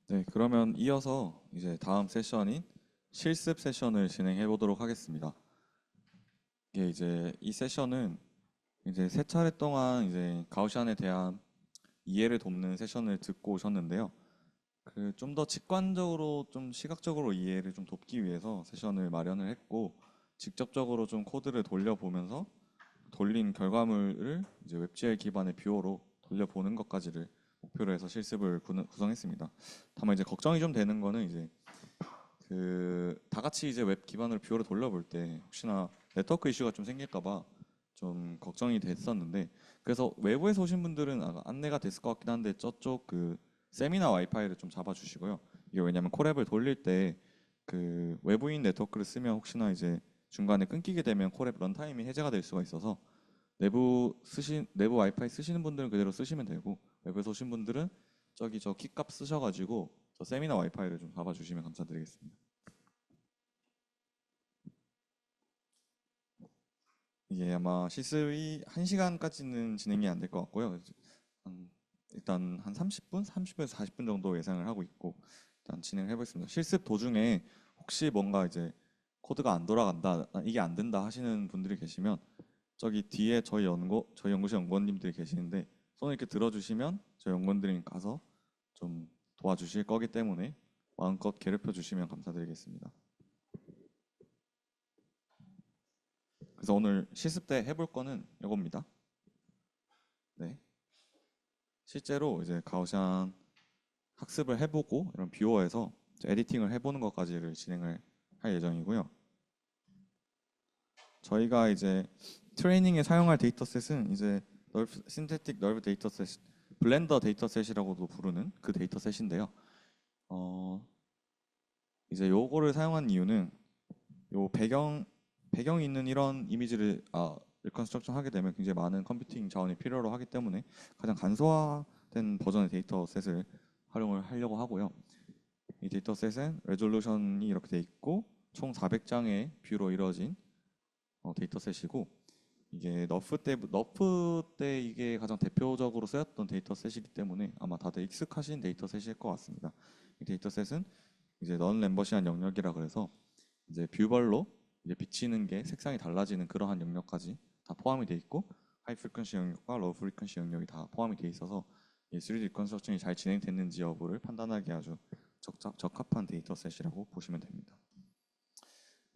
네, 그러면 이어서 이제 다음 세션인 실습 세션을 진행해 보도록 하겠습니다. 이게 이제 이 세션은 이제 세 차례 동안 이제 가우시안에 대한 이해를 돕는 세션을 듣고 오셨는데요. 그 좀 더 직관적으로 좀 시각적으로 이해를 좀 돕기 위해서 세션을 마련을 했고 직접적으로 좀 코드를 돌려보면서 돌린 결과물을 이제 웹GL 기반의 뷰어로 돌려보는 것까지를 목표로 해서 실습을 구성했습니다. 다만 이제 걱정이 좀 되는 거는 이제 그 다 같이 이제 웹 기반으로 뷰어를 돌려볼 때 혹시나 네트워크 이슈가 좀 생길까봐 좀 걱정이 됐었는데 그래서 외부에서 오신 분들은 안내가 됐을 것 같긴 한데 저쪽 그 세미나 와이파이를 좀 잡아주시고요. 이게 왜냐면 콜앱을 돌릴 때 그 외부인 네트워크를 쓰면 혹시나 이제 중간에 끊기게 되면 콜앱 런타임이 해제가 될 수가 있어서 내부 와이파이 쓰시는 분들은 그대로 쓰시면 되고 외부에서 오신 분들은 저기 저 키값 쓰셔가지고 저 세미나 와이파이를 좀 잡아주시면 감사드리겠습니다. 이게 아마 실습이 1시간까지는 진행이 안 될 것 같고요. 한- 일단 한 30분, 30분에서 40분 정도 예상을 하고 있고 일단 진행을 해보겠습니다. 실습 도중에 혹시 뭔가 이제 코드가 안 돌아간다, 이게 안 된다 하시는 분들이 계시면 저기 뒤에 저희 연구실 연구원님들이 계시는데 손을 이렇게 들어주시면 저희 연구원들이 가서 좀 도와주실 거기 때문에 마음껏 괴롭혀 주시면 감사드리겠습니다. 그래서 오늘 실습 때 해볼 거는 이겁니다. 네. 실제로 이제 가우시안 학습을 해보고 이런 뷰어에서 에디팅을 해보는 것까지를 진행을 할 예정이고요. 저희가 이제 트레이닝에 사용할 데이터셋은 이제 신테틱 널브 데이터셋, 블렌더 데이터셋이라고도 부르는 그 데이터셋인데요. 어, 이제 요거를 사용한 이유는 요 배경이 있는 이런 이미지를 리컨스트럭션 하게 되면 굉장히 많은 컴퓨팅 자원이 필요로 하기 때문에 가장 간소화된 버전의 데이터셋을 활용을 하려고 하고요. 이 데이터셋은 레졸루션이 이렇게 돼 있고 총 400장의 뷰로 이루어진 데이터셋이고 이게 너프 때 이게 가장 대표적으로 쓰였던 데이터셋이기 때문에 아마 다들 익숙하신 데이터셋일 것 같습니다. 이 데이터셋은 이제 넌 램버시안 영역이라 그래서 이제 뷰별로 이제 비치는 게 색상이 달라지는 그러한 영역까지 다 포함이 돼 있고 하이 프리퀀시 영역과 로우 프리퀀시 영역이 다 포함이 돼 있어서 이 3D 리컨스트럭션이 잘 진행됐는지 여부를 판단하기 아주 적합한 데이터셋이라고 보시면 됩니다.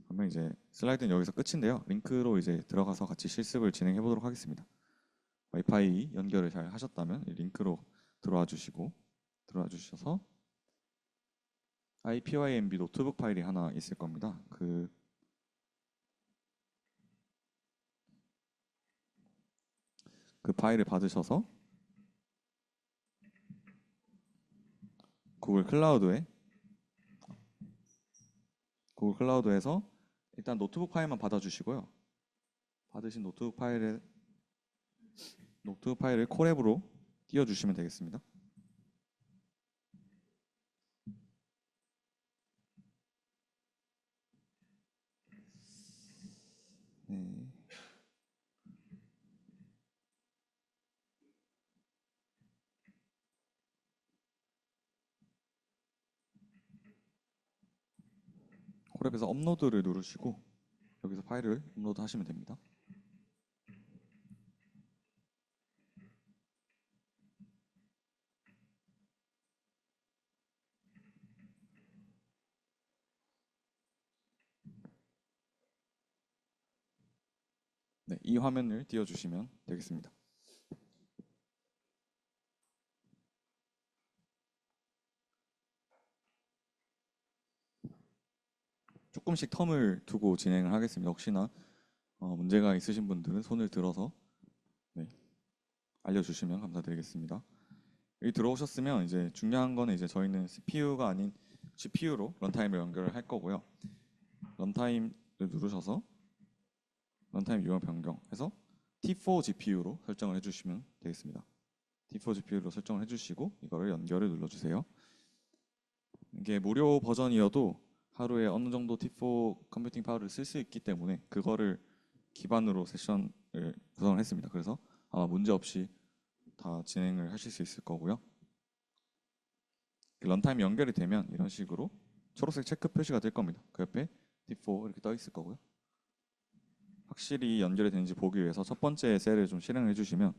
그러면 이제 슬라이드는 여기서 끝인데요. 링크로 이제 들어가서 같이 실습을 진행해 보도록 하겠습니다. 와이파이 연결을 잘 하셨다면 이 링크로 들어와 주셔서 IPYMB 노트북 파일이 하나 있을 겁니다. 그 파일을 받으셔서 구글 클라우드에 구글 클라우드에서 일단 노트북 파일만 받아주시고요. 받으신 노트북 파일을 콜앱으로 띄워주시면 되겠습니다. 네. 콜앱에서 업로드를 누르시고 여기서 파일을 업로드 하시면 됩니다. 네, 이 화면을 띄워주시면 되겠습니다. 조금씩 텀을 두고 진행을 하겠습니다. 혹시나 문제가 있으신 분들은 손을 들어서 네, 알려주시면 감사드리겠습니다. 여기 들어오셨으면 이제 중요한 거는 이제 저희는 CPU가 아닌 GPU로 런타임을 연결을 할 거고요. 런타임을 누르셔서 런타임 유형 변경해서 T4 GPU로 설정을 해주시면 되겠습니다. T4 GPU로 설정을 해주시고 이거를 연결을 눌러주세요. 이게 무료 버전이어도 하루에 어느 정도 T4 컴퓨팅 파워를 쓸 수 있기 때문에 그거를 기반으로 세션을 구성을 했습니다. 그래서 아마 문제 없이 다 진행을 하실 수 있을 거고요. 런타임이 연결이 되면 이런 식으로 초록색 체크 표시가 될 겁니다. 그 옆에 D4 이렇게 떠 있을 거고요. 확실히 연결이 되는지 보기 위해서 첫 번째 셀을 좀 실행해 주시면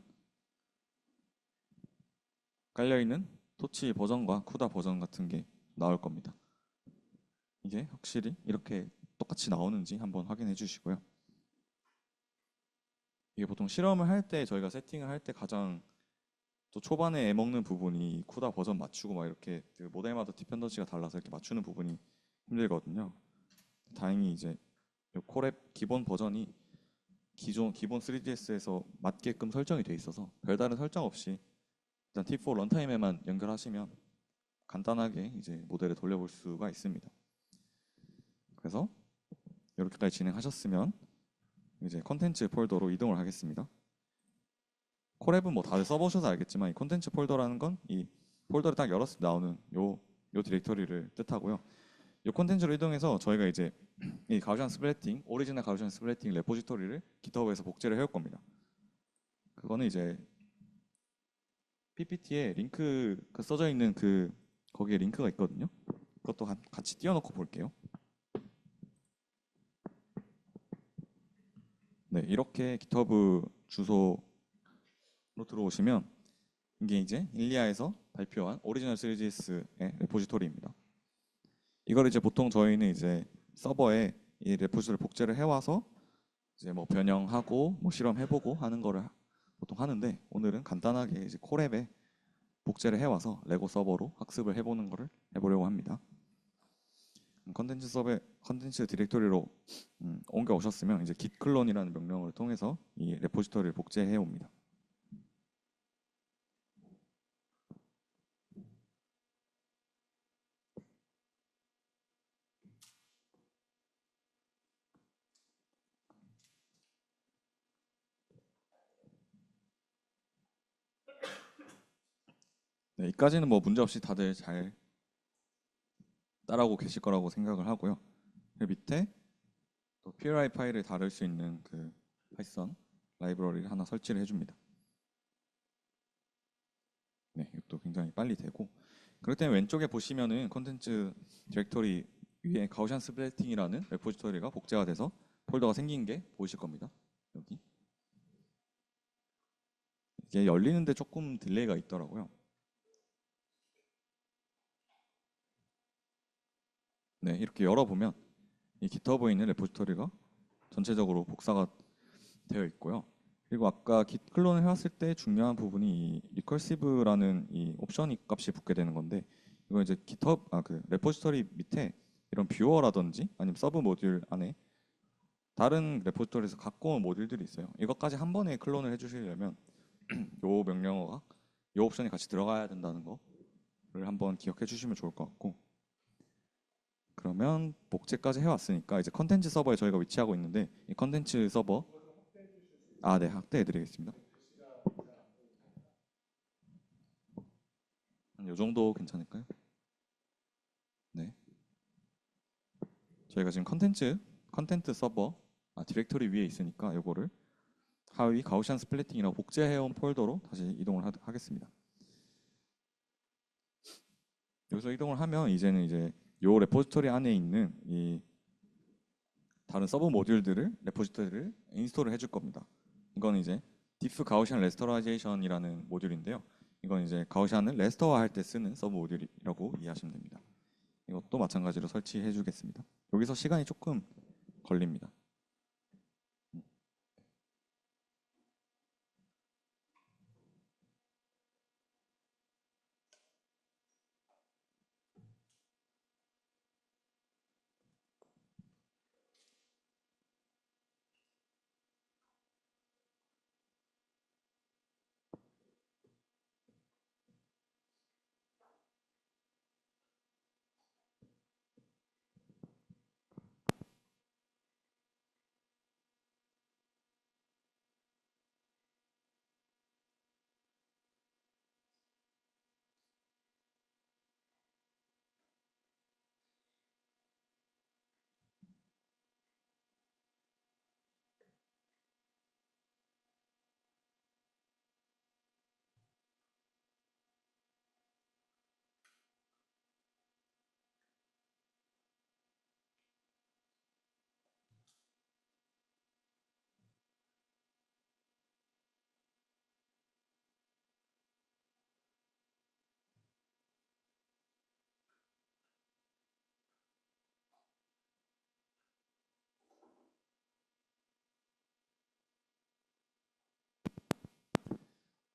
깔려있는 토치 버전과 쿠다 버전 같은 게 나올 겁니다. 이게 확실히 이렇게 똑같이 나오는지 한번 확인해 주시고요. 이게 보통 실험을 할 때 저희가 세팅을 할 때 가장 또 초반에 애먹는 부분이 쿠다 버전 맞추고 막 이렇게 그 모델마다 디펜던시가 달라서 이렇게 맞추는 부분이 힘들거든요. 다행히 이제 요 콜앱 기본 버전이 기본 3GS에서 맞게끔 설정이 돼 있어서 별다른 설정 없이 일단 T4 런타임에만 연결하시면 간단하게 이제 모델을 돌려볼 수가 있습니다. 그래서 이렇게까지 진행하셨으면 이제 컨텐츠 폴더로 이동을 하겠습니다. 콜앱은 뭐 다들 써보셔서 알겠지만 이 컨텐츠 폴더라는 건 이 폴더를 딱 열었을 때 나오는 요 디렉토리를 뜻하고요. 이 콘텐츠로 이동해서 저희가 이제 이 가우시안 스플래팅, 오리지널 가우시안 스플래팅 레포지토리를 GitHub에서 복제를 해올 겁니다. 그거는 이제 PPT에 링크가 써져 있는 거기에 링크가 있거든요. 그것도 같이 띄워놓고 볼게요. 네, 이렇게 GitHub 주소로 들어오시면 이게 이제 일리아에서 발표한 오리지널 3GS의 레포지토리입니다. 이걸 이제 보통 저희는 이제 서버에 이 레포지토리를 복제를 해와서 이제 뭐 변형하고 뭐 실험해보고 하는 거를 보통 하는데 오늘은 간단하게 이제 콜앱에 복제를 해와서 레고 서버로 학습을 해보는 거를 해보려고 합니다. 컨텐츠 디렉토리로 옮겨 오셨으면 이제 git 클론이라는 명령을 통해서 이 레포지토리를 복제해 옵니다. 네, 이까지는 뭐 문제 없이 다들 잘 따라오고 계실 거라고 생각을 하고요. 그 밑에 또 PRI 파일을 다룰 수 있는 그 파이썬 라이브러리를 하나 설치를 해줍니다. 네, 이것도 굉장히 빨리 되고 그럴 때는 왼쪽에 보시면은 컨텐츠 디렉토리 위에 가우시안 스플래팅이라는 레포지토리가 복제가 돼서 폴더가 생긴 게 보이실 겁니다. 여기 이게 열리는데 조금 딜레이가 있더라고요. 네, 이렇게 열어보면 이 GitHub에 있는 레포지토리가 전체적으로 복사가 되어 있고요. 그리고 아까 git 클론을 해왔을 때 중요한 부분이 이 리커시브라는 이 옵션 값이 붙게 되는 건데 이거 이제 GitHub 그 레포지토리 밑에 이런 뷰어라든지 아니면 서브 모듈 안에 다른 레포지토리에서 갖고 온 모듈들이 있어요. 이것까지 한 번에 클론을 해주시려면 요 명령어가 요 옵션이 같이 들어가야 된다는 거를 한번 기억해 주시면 좋을 것 같고 그러면 복제까지 해왔으니까 이제 컨텐츠 서버에 저희가 위치하고 있는데 이 컨텐츠 서버 네, 확대해 드리겠습니다. 이 정도 괜찮을까요? 네. 저희가 지금 컨텐트 서버 디렉토리 위에 있으니까 이거를 하위 가우시안 스플래팅이라고 복제해온 폴더로 다시 이동을 하겠습니다. 여기서 이동을 하면 이제는 이제 요 레포지토리 안에 있는 이 다른 서브 모듈들을 레포지토리를 인스톨을 해줄 겁니다. 이건 이제 diff 가우시안 레스토라이제이션이라는 모듈인데요. 이건 이제 가우시안을 레스토어할 때 쓰는 서브 모듈이라고 이해하시면 됩니다. 이것도 마찬가지로 설치해 주겠습니다. 여기서 시간이 조금 걸립니다.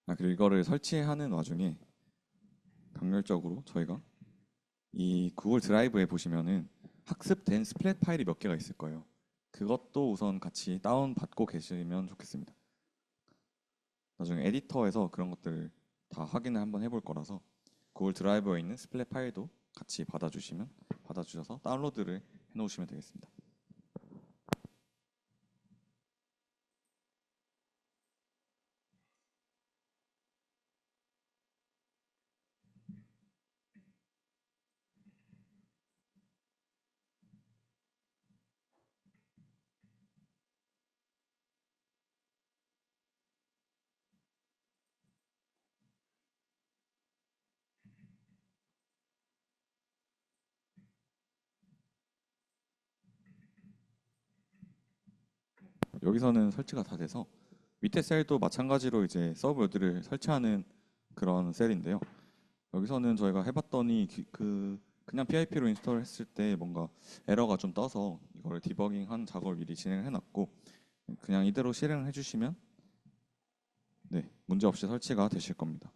그리고 이거를 설치하는 와중에 간결적으로 저희가 이 구글 드라이브에 보시면은 학습된 스플랫 파일이 몇 개가 있을 거예요. 그것도 우선 같이 다운 받고 계시면 좋겠습니다. 나중에 에디터에서 그런 것들을 다 확인을 한번 해볼 거라서 구글 드라이브에 있는 스플랫 파일도 같이 받아주셔서 다운로드를 해놓으시면 되겠습니다. 여기서는 설치가 다 돼서 밑에 셀도 마찬가지로 이제 서브모드를 설치하는 그런 셀인데요. 여기서는 저희가 해봤더니 그냥 PIP로 인스톨 했을 때 뭔가 에러가 좀 떠서 이걸 디버깅한 작업을 미리 진행을 해놨고 그냥 이대로 실행을 해주시면 네, 문제 없이 설치가 되실 겁니다.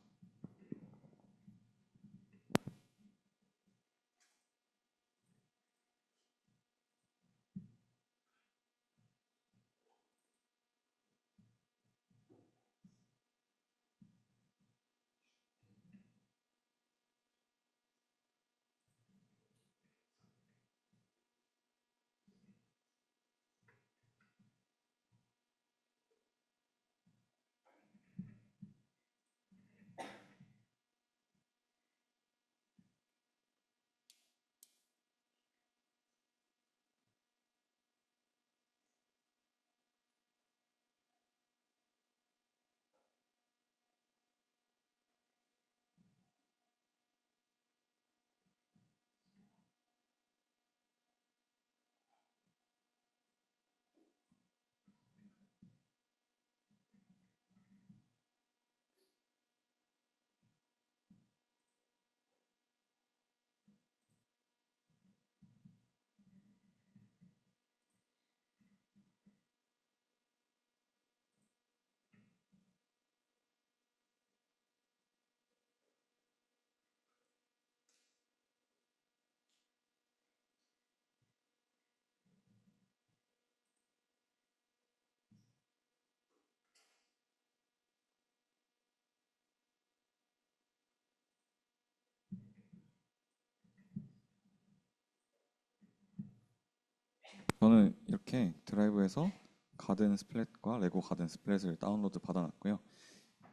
저는 이렇게 드라이브에서 가든 스플랫과 레고 가든 스플랫을 다운로드 받아놨고요.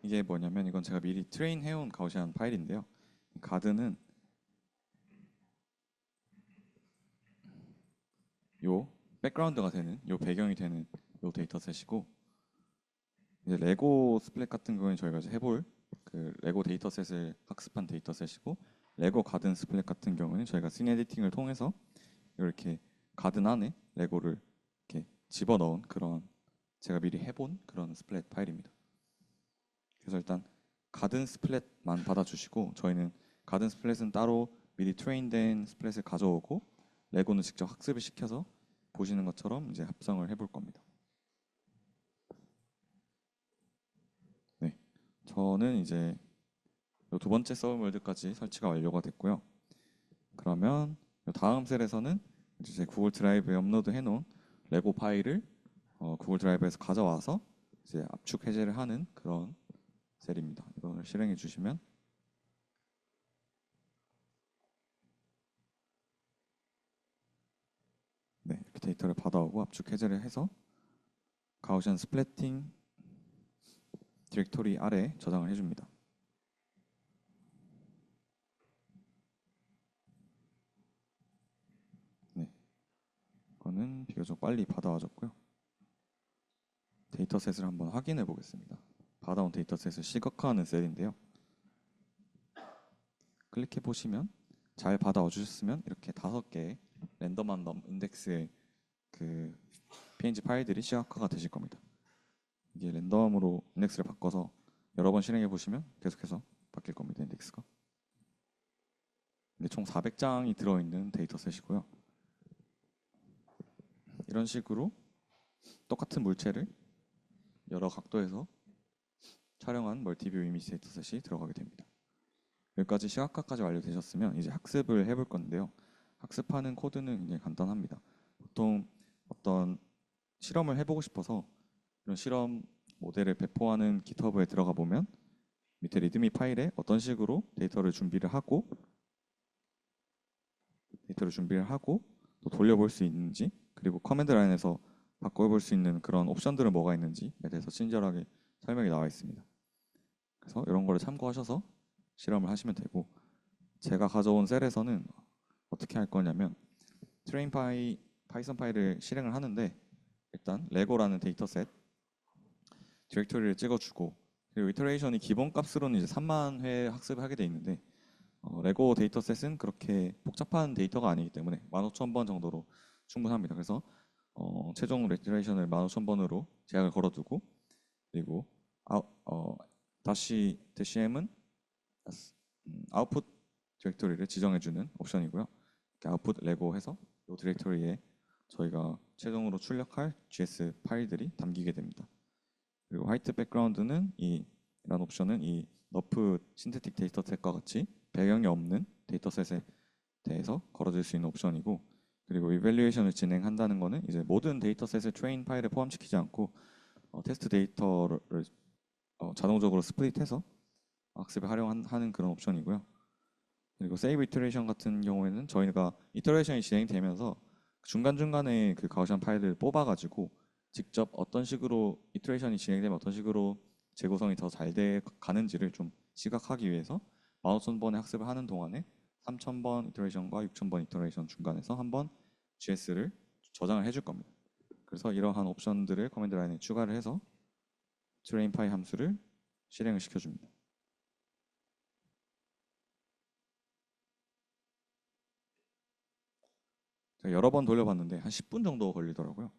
이게 뭐냐면 이건 제가 미리 트레인 해온 가우시안 파일인데요. 가든은 요 백그라운드가 되는 요 배경이 되는 요 데이터셋이고 이제 레고 스플랫 같은 경우는 저희가 이제 해볼 그 레고 데이터셋을 학습한 데이터셋이고 레고 가든 스플랫 같은 경우는 저희가 씬 에디팅을 통해서 이렇게 가든 안에 레고를 이렇게 집어넣은 그런 제가 미리 해본 그런 스플랫 파일입니다. 그래서 일단 가든 스플랫만 받아주시고 저희는 가든 스플랫은 따로 미리 트레인된 스플랫을 가져오고 레고는 직접 학습을 시켜서 보시는 것처럼 이제 합성을 해볼 겁니다. 네, 저는 이제 두 번째 서브월드까지 설치가 완료가 됐고요. 그러면 다음 셀에서는 이제 구글 드라이브에 업로드 해놓은 레고 파일을 구글 드라이브에서 가져와서 이제 압축 해제를 하는 그런 셀입니다. 이걸 실행해 주시면 네, 이렇게 데이터를 받아오고 압축 해제를 해서 가우시안 스플래팅 디렉토리 아래에 저장을 해줍니다. 네, 이거는 비교적 빨리 받아와줬고요. 데이터셋을 한번 확인해 보겠습니다. 받아온 데이터셋을 시각화하는 셀인데요. 클릭해 보시면 잘 받아와 주셨으면 이렇게 5개의 랜덤한 인덱스의 그 png 파일들이 시각화가 되실 겁니다. 이게 랜덤으로 인덱스를 바꿔서 여러 번 실행해 보시면 계속해서 바뀔 겁니다. 인덱스가. 이게 총 400장이 들어있는 데이터셋이고요. 이런 식으로 똑같은 물체를 여러 각도에서 촬영한 멀티뷰 이미지 데이터셋이 들어가게 됩니다. 여기까지 시각화까지 완료되셨으면 이제 학습을 해볼 건데요. 학습하는 코드는 굉장히 간단합니다. 보통 어떤 실험을 해보고 싶어서 이런 실험 모델을 배포하는 GitHub에 들어가 보면 밑에 리드미 파일에 어떤 식으로 데이터를 준비를 하고 또 돌려볼 수 있는지, 그리고 커맨드 라인에서 바꿔볼 수 있는 그런 옵션들은 뭐가 있는지에 대해서 친절하게 설명이 나와 있습니다. 그래서 이런 거를 참고하셔서 실험을 하시면 되고, 제가 가져온 셀에서는 어떻게 할 거냐면 트레인 파이썬 파일을 실행을 하는데, 일단 레고라는 데이터셋 디렉토리를 찍어주고, 그리고 이터레이션이 기본 값으로는 이제 3만 회 학습을 하게 돼 있는데, 레고 데이터셋은 그렇게 복잡한 데이터가 아니기 때문에 15,000번 정도로 충분합니다. 그래서 최종 이터레이션을 15,000번으로 제약을 걸어두고, 그리고 다시 DCM은 아웃풋 디렉토리를 지정해주는 옵션이고요. 아웃풋 레고 해서 이 디렉토리에 저희가 최종으로 출력할 GS 파일들이 담기게 됩니다. 그리고 화이트 백그라운드는 이란 옵션은 이 너프 신테틱 데이터셋과 같이 배경이 없는 데이터셋에 대해서 걸어줄 수 있는 옵션이고, 그리고 이밸류에이션을 진행한다는 것은 이제 모든 데이터셋을 트레인 파일에 포함시키지 않고 테스트 데이터를 자동적으로 스플릿해서 학습에 활용하는 그런 옵션이고요. 그리고 세이브 이터레이션 같은 경우에는 저희가 이터레이션이 진행되면서 중간중간에 그 가우시안 파일을 뽑아가지고 직접 어떤 식으로 이터레이션이 진행되면 어떤 식으로 재구성이 더 잘 돼 가는지를 좀 시각하기 위해서 15,000번의 학습을 하는 동안에 3,000번 이터레이션과 6,000번 이터레이션 중간에서 한번 GS를 저장을 해줄 겁니다. 그래서 이러한 옵션들을 커맨드 라인에 추가를 해서 트레인 파이 함수를 실행을 시켜줍니다. 제가 여러 번 돌려봤는데 한 10분 정도 걸리더라고요.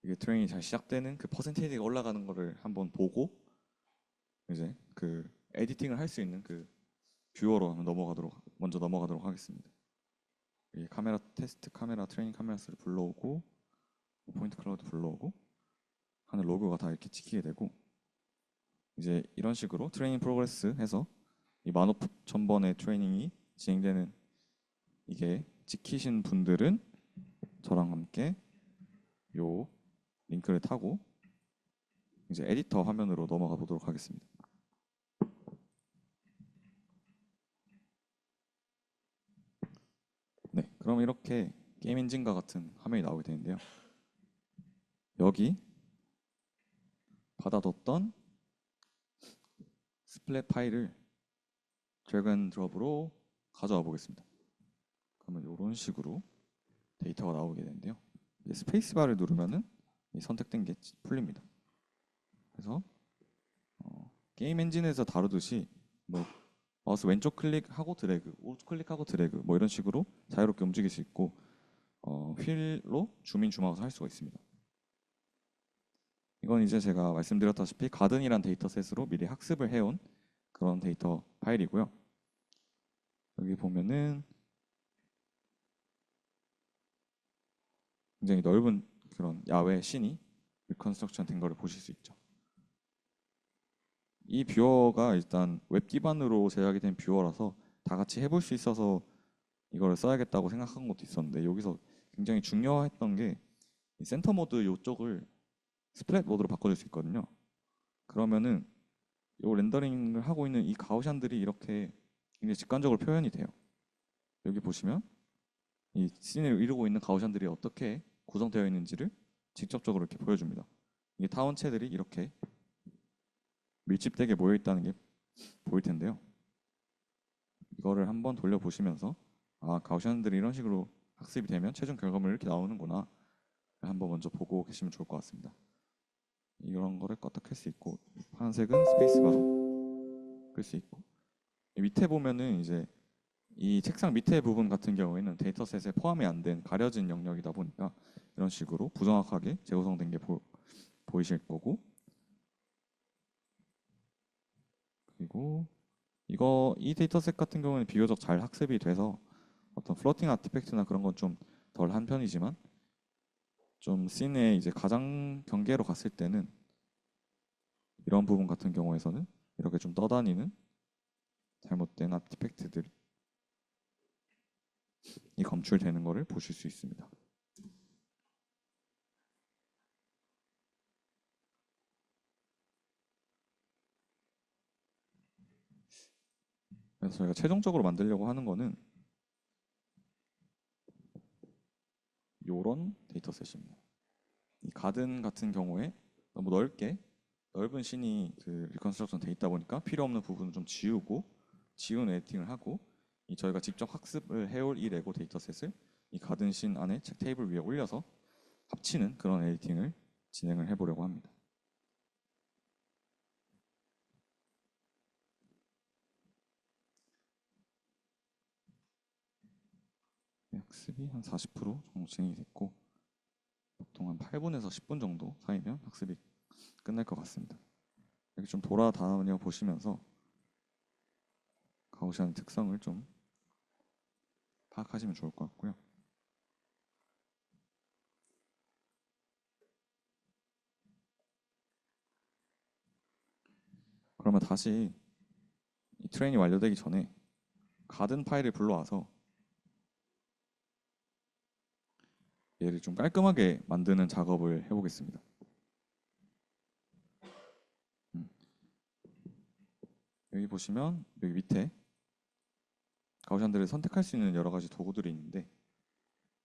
이게 트레인이 잘 시작되는 그 퍼센테이지가 올라가는 거를 한번 보고 이제 그 에디팅을 할 수 있는 그 뷰어로 먼저 넘어가도록 하겠습니다. 이 카메라 테스트 카메라 트레이닝 카메라 수를 불러오고 포인트 클라우드 불러오고 하는 로그가 다 이렇게 찍히게 되고, 이제 이런 식으로 트레이닝 프로그레스 해서 이 15,000번의 트레이닝이 진행되는 이게 찍히신 분들은 저랑 함께 요 링크를 타고 이제 에디터 화면으로 넘어가 보도록 하겠습니다. 네, 그럼 이렇게 게임 엔진과 같은 화면이 나오게 되는데요. 여기 받아뒀던 스플랫 파일을 드래그 앤 드롭으로 가져와 보겠습니다. 그러면 이런 식으로 데이터가 나오게 되는데요. 스페이스바를 누르면은 선택된 게 풀립니다. 그래서 게임 엔진에서 다루듯이 뭐 마우스 왼쪽 클릭하고 드래그, 오른쪽 클릭하고 드래그 뭐 이런 식으로 자유롭게 움직일 수 있고, 휠로 줌인 줌아웃을 할 수가 있습니다. 이건 이제 제가 말씀드렸다시피 가든이란 데이터셋으로 미리 학습을 해온 그런 데이터 파일이고요. 여기 보면은 굉장히 넓은 그런 야외 씬이 리컨스트럭션 된 거를 보실 수 있죠. 이 뷰어가 일단 웹 기반으로 제작이 된 뷰어라서 다 같이 해볼 수 있어서 이걸 써야겠다고 생각한 것도 있었는데, 여기서 굉장히 중요했던 게 이 센터 모드 이쪽을 스플랫 모드로 바꿔줄 수 있거든요. 그러면은 이 렌더링을 하고 있는 이 가우시안들이 이렇게 굉장히 직관적으로 표현이 돼요. 여기 보시면 이 씬을 이루고 있는 가우시안들이 어떻게 구성되어 있는지를 직접적으로 이렇게 보여줍니다. 이게 타원체들이 이렇게 밀집되게 모여 있다는 게 보일 텐데요. 이거를 한번 돌려보시면서 가우시안들이 이런 식으로 학습이 되면 최종 결과물이 이렇게 나오는구나 한번 먼저 보고 계시면 좋을 것 같습니다. 이런 거를 껐다 켤 수 있고, 파란색은 스페이스바로 끌 수 있고, 밑에 보면은 이제 이 책상 밑에 부분 같은 경우에는 데이터셋에 포함이 안 된 가려진 영역이다 보니까 이런 식으로 부정확하게 재구성된 게 보이실 거고, 그리고 이 데이터셋 같은 경우는 비교적 잘 학습이 돼서 어떤 플로팅 아티팩트나 그런 건 좀 덜 한 편이지만 좀 씬의 이제 가장 경계로 갔을 때는 이런 부분 같은 경우에서는 이렇게 좀 떠다니는 잘못된 아티팩트들이 검출되는 것을 보실 수 있습니다. 그래서 저희가 최종적으로 만들려고 하는 거는 이런 데이터셋입니다. 이 가든 같은 경우에 너무 넓은 씬이 그 리컨스트럭션 돼 있다 보니까 필요 없는 부분을 좀 지운 에디팅을 하고 저희가 직접 학습을 해올 이 레고 데이터셋을 이 가든 씬 안에 책 테이블 위에 올려서 합치는 그런 에디팅을 진행을 해보려고 합니다. 학습이 한 40% 정도 진행이 됐고 보통 한 8분에서 10분 정도 사이면 학습이 끝날 것 같습니다. 이렇게 좀 돌아다녀 보시면서 가우시안 특성을 좀 파악하시면 좋을 것 같고요. 그러면 다시 이 트레인이 완료되기 전에 가든 파일을 불러와서 얘를 좀 깔끔하게 만드는 작업을 해보겠습니다. 여기 보시면 여기 밑에 가우시안들을 선택할 수 있는 여러 가지 도구들이 있는데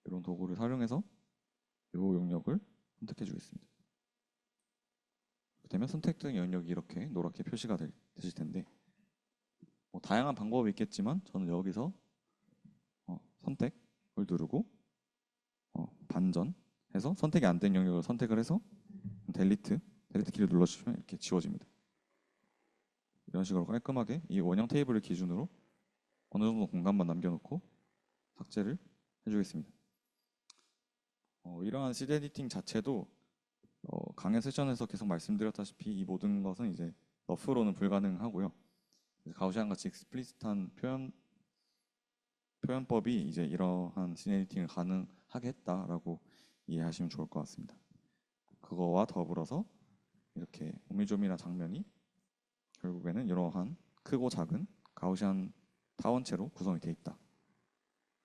이런 도구를 활용해서 이 영역을 선택해 주겠습니다. 되면 선택된 영역이 이렇게 노랗게 표시가 되실 텐데 뭐 다양한 방법이 있겠지만 저는 여기서 선택을 누르고 반전해서 선택이 안 된 영역을 선택을 해서 델리트 키를 눌러주시면 이렇게 지워집니다. 이런 식으로 깔끔하게 이 원형 테이블을 기준으로 어느 정도 공간만 남겨놓고 삭제를 해주겠습니다. 이러한 시드 에디팅 자체도 강의 세션에서 계속 말씀드렸다시피 이 모든 것은 이제 러프로는 불가능하고요. 가우시안 같이 익스플리시트한 표현법이 이제 이러한 씬 에디팅을 가능하게 했다라고 이해하시면 좋을 것 같습니다. 그거와 더불어서 이렇게 오밀조밀한 장면이 결국에는 이러한 크고 작은 가우시안 타원체로 구성이 되어 있다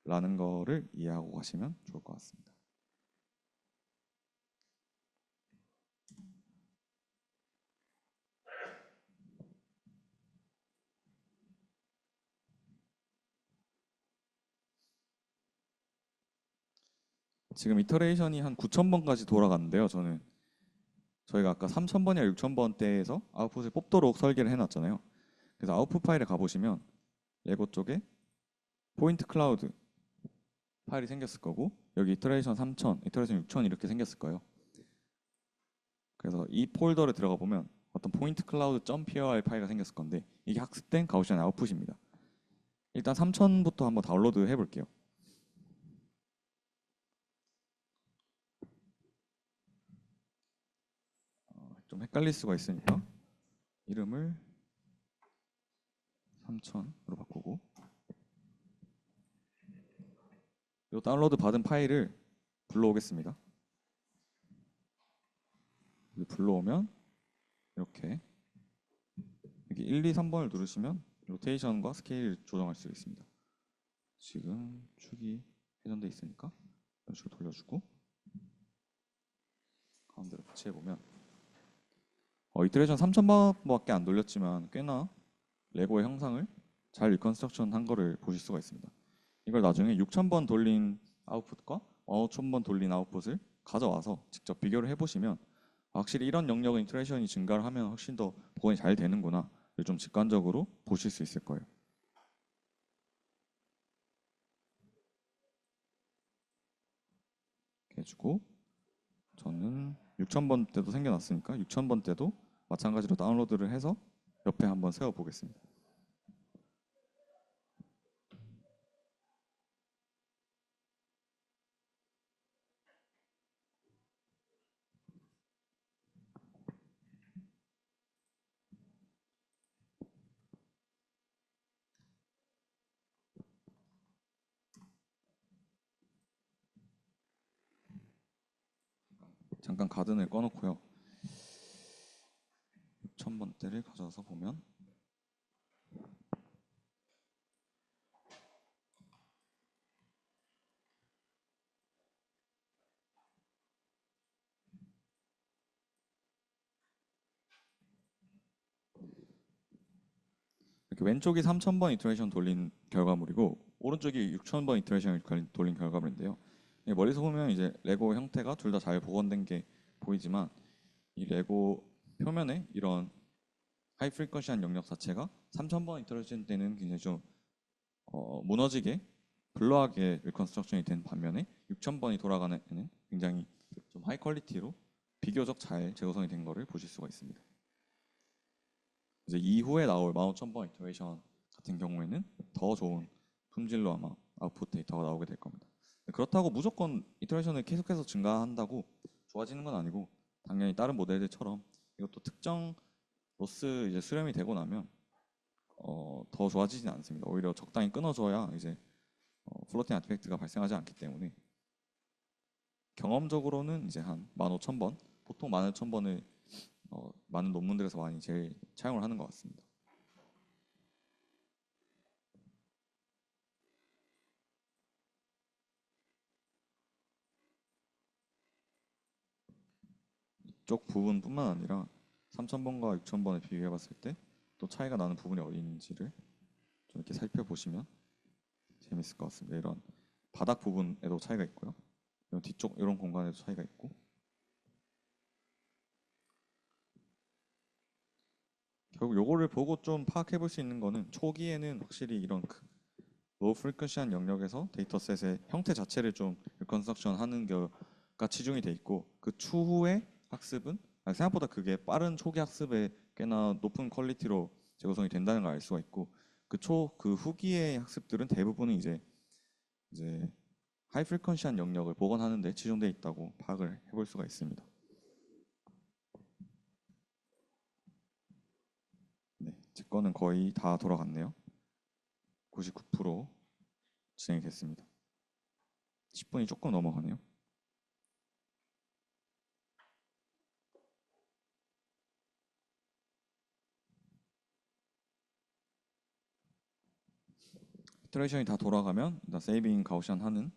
라는 거를 이해하고 가시면 좋을 것 같습니다. 지금 이터레이션이 한 9,000번까지 돌아갔는데요. 저희가 아까 3,000번이나 6,000번대에서 아웃풋을 뽑도록 설계를 해놨잖아요. 그래서 아웃풋 파일에 가보시면 레고 쪽에 포인트 클라우드 파일이 생겼을 거고 여기 이터레이션 3,000, 이터레이션 6,000 이렇게 생겼을 거예요. 그래서 이 폴더를 들어가 보면 어떤 포인트 클라우드 .py 파일이 생겼을 건데 이게 학습된 가우시안 아웃풋입니다. 일단 3,000부터 한번 다운로드 해볼게요. 좀 헷갈릴 수가 있으니까 이름을 3,000으로 바꾸고 이 다운로드 받은 파일을 불러오겠습니다. 불러오면 이렇게 1, 2, 3번을 누르시면 로테이션과 스케일을 조정할 수 있습니다. 지금 축이 회전돼 있으니까 이런 식으로 돌려주고 가운데로 붙여보면 이터레이션 3,000번밖에 안 돌렸지만 꽤나 레고의 형상을 잘 리컨스트럭션 한 거를 보실 수가 있습니다. 이걸 나중에 6,000번 돌린 아웃풋과 5,000번 돌린 아웃풋을 가져와서 직접 비교를 해보시면 확실히 이런 영역은 이터레이션이 증가를 하면 훨씬 더 복원이 잘 되는구나 좀 직관적으로 보실 수 있을 거예요. 이렇게 해주고 저는 6,000번 때도 생겨났으니까 6,000번 때도 마찬가지로 다운로드를 해서 옆에 한번 세워보겠습니다. 잠깐 가든을 꺼놓고요. 6000번대를 가져와서 보면 이렇게 왼쪽이 3000번 이터레이션 돌린 결과물이고 오른쪽이 6000번 이터레이션 돌린 결과물인데요. 멀리서 보면 이제 레고 형태가 둘 다 잘 복원된 게 보이지만 이 레고 표면에 이런 하이 프리퀀시한 영역 자체가 3000번 이터레이션 때는 굉장히 좀 무너지게 블러하게 리컨스트럭션이 된 반면에 6000번이 돌아가는 에는 굉장히 좀 하이 퀄리티로 비교적 잘 재구성이 된 거를 보실 수가 있습니다. 이제 이후에 나올 15000번 이터레이션 같은 경우에는 더 좋은 품질로 아마 아웃풋 데이터가 나오게 될 겁니다. 그렇다고 무조건 이터레이션을 계속해서 증가한다고 좋아지는 건 아니고 당연히 다른 모델들처럼 이것도 특정 로스 이제 수렴이 되고 나면 더 좋아지진 않습니다. 오히려 적당히 끊어줘야 이제 플로팅 아티팩트가 발생하지 않기 때문에 경험적으로는 이제 한 15000번 보통 15000번을 많은 논문들에서 많이 제일 차용을 하는 것 같습니다. 이쪽 부분뿐만 아니라 3000번과 6000번을 비교해 봤을 때 또 차이가 나는 부분이 어디 있는지를 좀 이렇게 살펴보시면 재밌을 것 같습니다. 이런 바닥 부분에도 차이가 있고요. 이런 뒤쪽 이런 공간에도 차이가 있고 결국 요거를 보고 좀 파악해 볼 수 있는 거는 초기에는 확실히 이런 로우 프리퀀시한 영역에서 데이터셋의 형태 자체를 좀 리컨스트럭션 하는 거가 치중이 돼 있고 그 추후의 학습은 생각보다 그게 빠른 초기 학습에 꽤나 높은 퀄리티로 재구성이 된다는 걸 알 수가 있고 그 후기의 학습들은 대부분은 이제 하이 프리퀀시한 영역을 복원하는 데 치중돼 있다고 파악을 해볼 수가 있습니다. 네, 제 거는 거의 다 돌아갔네요. 99% 진행이 됐습니다. 10분이 조금 넘어가네요. 이터레이션이 다 돌아가면 일단 세이빙 가우시안 하는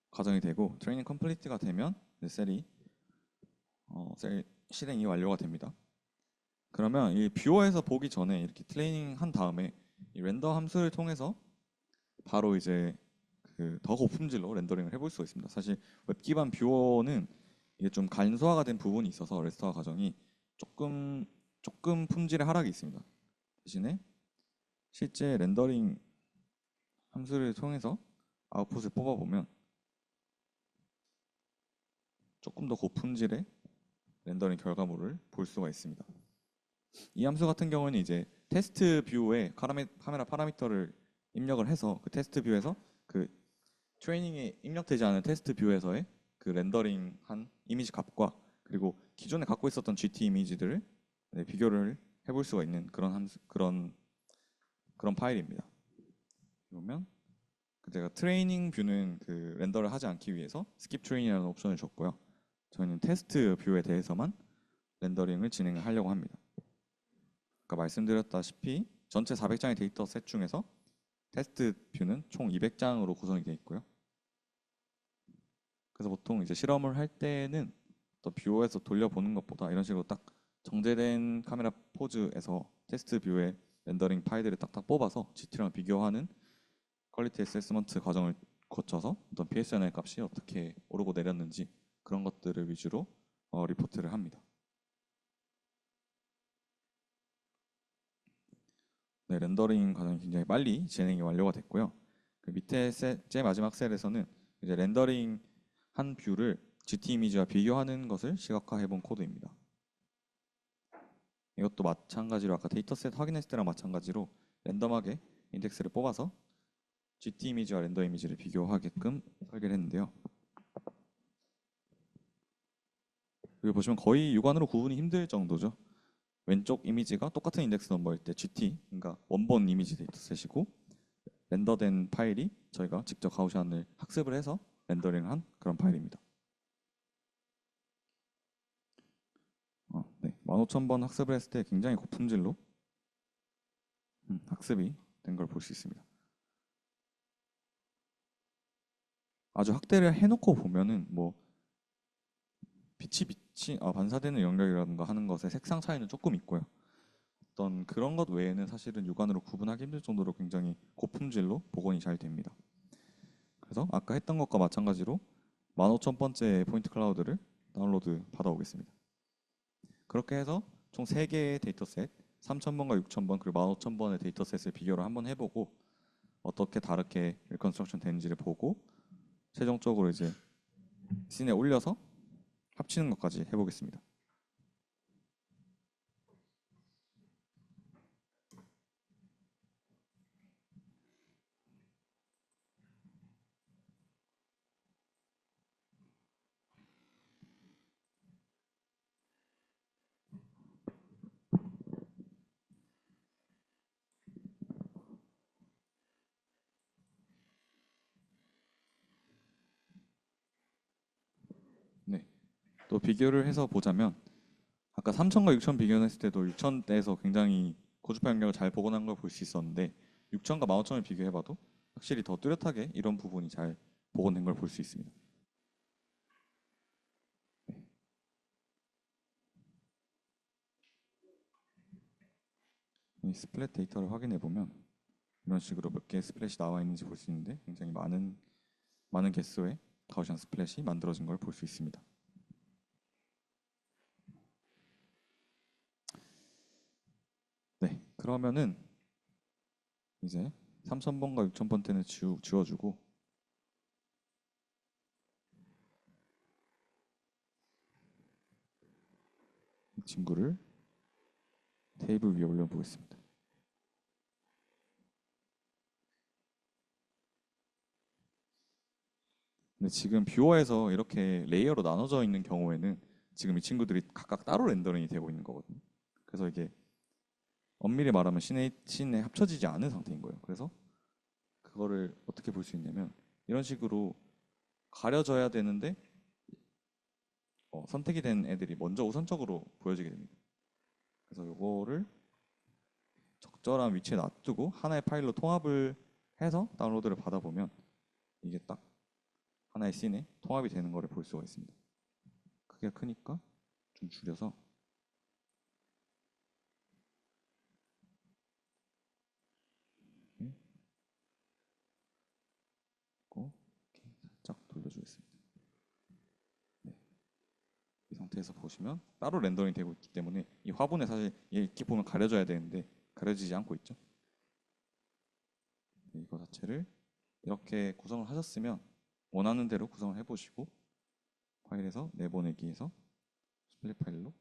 과정이 되고 트레이닝 컴플리트가 되면 셀이 셀 실행이 완료가 됩니다. 그러면 이 뷰어에서 보기 전에 이렇게 트레이닝 한 다음에 이 렌더 함수를 통해서 바로 이제 그 더 고품질로 렌더링을 해볼 수가 있습니다. 사실 웹 기반 뷰어는 이게 좀 간소화가 된 부분이 있어서 레스터화 과정이 조금 품질의 하락이 있습니다. 대신에 실제 렌더링 함수를 통해서 아웃풋을 뽑아보면 조금 더 고품질의 렌더링 결과물을 볼 수가 있습니다. 이 함수 같은 경우는 이제 테스트 뷰에 카메라 파라미터를 입력을 해서 그 테스트 뷰에서 그 트레이닝에 입력되지 않은 테스트 뷰에서의 그 렌더링한 이미지 값과 그리고 기존에 갖고 있었던 GT 이미지들을 비교를 해볼 수가 있는 그런 파일입니다. 보면 제가 트레이닝 뷰는 그 렌더를 하지 않기 위해서 스킵 트레이닝이라는 옵션을 줬고요. 저희는 테스트 뷰에 대해서만 렌더링을 진행을 하려고 합니다. 아까 말씀드렸다시피 전체 400장의 데이터 셋 중에서 테스트 뷰는 총 200장으로 구성이 되어 있고요. 그래서 보통 이제 실험을 할 때는 또 뷰어에서 돌려보는 것보다 이런 식으로 딱 정제된 카메라 포즈에서 테스트 뷰의 렌더링 파일들을 딱딱 뽑아서 GT랑 비교하는 퀄리티 어세스먼트 과정을 거쳐서 어떤 PSNL 값이 어떻게 오르고 내렸는지 그런 것들을 위주로 리포트를 합니다. 네, 렌더링 과정이 굉장히 빨리 진행이 완료가 됐고요. 그 밑에 제일 마지막 셀에서는 이제 렌더링 한 뷰를 GT 이미지와 비교하는 것을 시각화해 본 코드입니다. 이것도 마찬가지로 아까 데이터셋 확인했을 때랑 마찬가지로 랜덤하게 인덱스를 뽑아서 GT 이미지와 렌더 이미지를 비교하게끔 설계를 했는데요. 여기 보시면 거의 육안으로 구분이 힘들 정도죠. 왼쪽 이미지가 똑같은 인덱스 넘버일 때 GT, 그러니까 원본 이미지 데이터셋이고 렌더된 파일이 저희가 직접 가우시안을 학습을 해서 렌더링한 그런 파일입니다. 15,000번 학습을 했을 때 굉장히 고품질로 학습이 된 걸 볼 수 있습니다. 아주 확대를 해놓고 보면은 뭐 빛이 반사되는 영역이라든가 하는 것의 색상 차이는 조금 있고요. 어떤 그런 것 외에는 사실은 육안으로 구분하기 힘들 정도로 굉장히 고품질로 복원이 잘 됩니다. 그래서 아까 했던 것과 마찬가지로 15,000번째 포인트 클라우드를 다운로드 받아오겠습니다. 그렇게 해서 총 3개의 데이터셋, 3,000번과 6,000번 그리고 15,000번의 데이터셋을 비교를 한번 해보고 어떻게 다르게 리컨스트럭션 되는지를 보고 최종적으로 이제 씬에 올려서 합치는 것까지 해보겠습니다. 네. 또 비교를 해서 보자면 아까 3,000과 6,000 비교했을 때도 6,000대에서 굉장히 고주파 영역을 잘 복원한 걸 볼 수 있었는데 6,000과 15,000을 비교해봐도 확실히 더 뚜렷하게 이런 부분이 잘 복원된 걸 볼 수 있습니다. 이 스플랫 데이터를 확인해 보면 이런 식으로 몇 개의 스플랫이 나와 있는지 볼 수 있는데 굉장히 많은 개수의 가우시안 스플랫이 만들어진 걸 볼 수 있습니다. 네, 그러면은 이제 3,000번과 6,000번째는 지워주고 이 친구를 테이블 위에 올려보겠습니다. 근데 지금 뷰어에서 이렇게 레이어로 나눠져 있는 경우에는 지금 이 친구들이 각각 따로 렌더링이 되고 있는 거거든요. 그래서 이게 엄밀히 말하면 씬에 합쳐지지 않은 상태인 거예요. 그래서 그거를 어떻게 볼 수 있냐면 이런 식으로 가려져야 되는데 선택이 된 애들이 먼저 우선적으로 보여지게 됩니다. 그래서 이거를 적절한 위치에 놔두고 하나의 파일로 통합을 해서 다운로드를 받아보면 이게 딱 하나의 씬에 통합이 되는 거를 볼 수가 있습니다. 크기가 크니까 좀 줄여서 이렇게 살짝 돌려주겠습니다. 네. 이 상태에서 보시면 따로 렌더링 되고 있기 때문에 이 화분에 사실 이렇게 보면 가려져야 되는데 가려지지 않고 있죠. 이거 자체를 이렇게 구성을 하셨으면 원하는 대로 구성을 해보시고 파일에서 내보내기에서 스플릿 파일로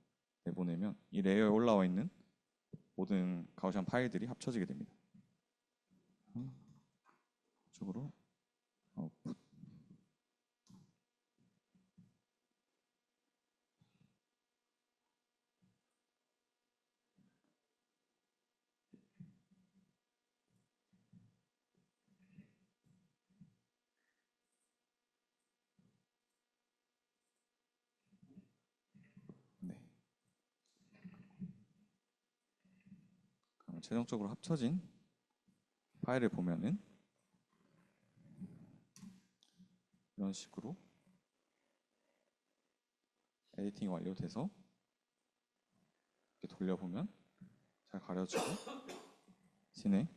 내보내면 이 레이어에 올라와 있는 모든 가우시안 파일들이 합쳐지게 됩니다. 이쪽으로 아웃풋. 네. 그럼 최종적으로 합쳐진 파일을 보면은 이런 식으로 에디팅이 완료돼서 이렇게 돌려보면 잘 가려지고 씬에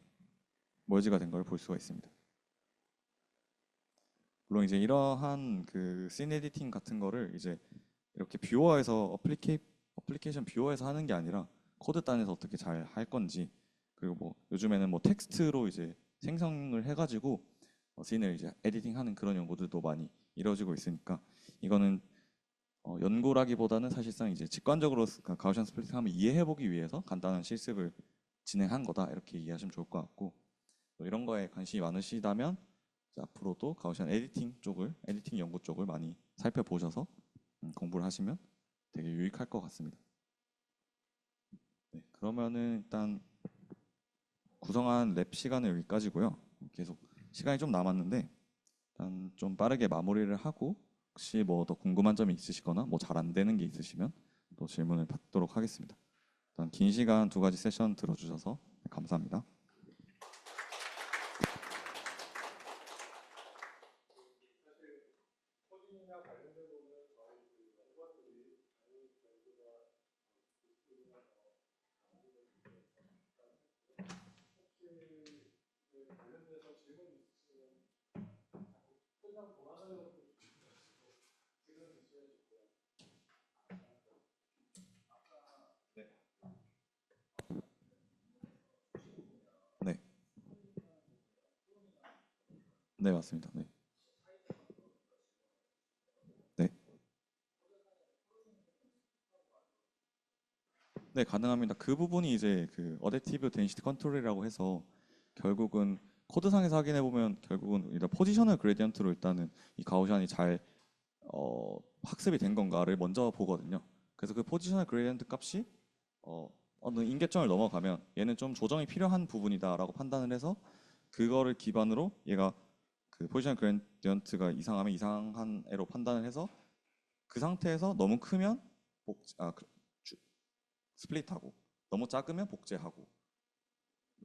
머지가 된 걸 볼 수가 있습니다. 물론 이제 이러한 그 씬 에디팅 같은 거를 이제 이렇게 뷰어에서 어플리케이션 뷰어에서 하는 게 아니라 코드 단에서 어떻게 잘 할 건지 그리고 뭐 요즘에는 뭐 텍스트로 이제 생성을 해가지고 씬을 이제 에디팅하는 그런 연구들도 많이 이루어지고 있으니까 이거는 연구라기보다는 사실상 이제 직관적으로 가우시안 스플릿 하면 이해해보기 위해서 간단한 실습을 진행한 거다 이렇게 이해하시면 좋을 것 같고 또 이런 거에 관심이 많으시다면 앞으로도 가우시안 에디팅 연구 쪽을 많이 살펴보셔서 공부를 하시면 되게 유익할 것 같습니다. 네, 그러면은 일단 구성한 랩 시간은 여기까지고요. 계속 시간이 좀 남았는데 일단 좀 빠르게 마무리를 하고 혹시 뭐 더 궁금한 점이 있으시거나 뭐 잘 안 되는 게 있으시면 또 질문을 받도록 하겠습니다. 일단 긴 시간 두 가지 세션 들어주셔서 감사합니다. 네, 네 맞습니다. 네, 네, 네 가능합니다. 그 부분이 이제 그 어댑티브 덴시티 컨트롤이라고 해서 결국은 코드상에서 확인해 보면 결국은 일단 포지셔널 그레디언트로 일단은 이 가우시안이 잘 학습이 된 건가를 먼저 보거든요. 그래서 그 포지셔널 그레디언트 값이 어느 임계점을 넘어가면 얘는 좀 조정이 필요한 부분이다라고 판단을 해서 그거를 기반으로 얘가 그 포지셔널 그레디언트가 이상하면 이상한 애로 판단을 해서 그 상태에서 너무 크면 스플릿하고 너무 작으면 복제하고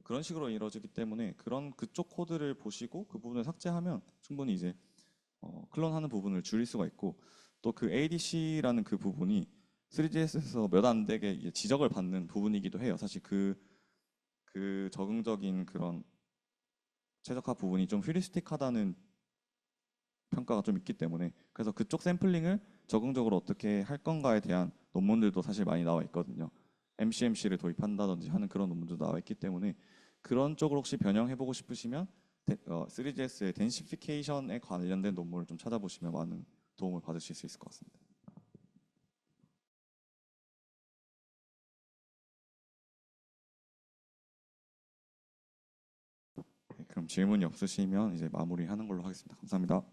그런 식으로 이루어지기 때문에 그런 그쪽 코드를 보시고 그 부분을 삭제하면 충분히 이제 클론하는 부분을 줄일 수가 있고 또 그 ADC라는 그 부분이 3GS에서 몇 안 되게 이제 지적을 받는 부분이기도 해요. 사실 그 적응적인 그런 최적화 부분이 좀 휴리스틱하다는 평가가 좀 있기 때문에 그래서 그쪽 샘플링을 적응적으로 어떻게 할 건가에 대한 논문들도 사실 많이 나와 있거든요. MCMC를 도입한다든지 하는 그런 논문도 나와 있기 때문에 그런 쪽으로 혹시 변형해보고 싶으시면 3GS의 덴시피케이션에 관련된 논문을 좀 찾아보시면 많은 도움을 받으실 수 있을 것 같습니다. 네, 그럼 질문이 없으시면 이제 마무리하는 걸로 하겠습니다. 감사합니다.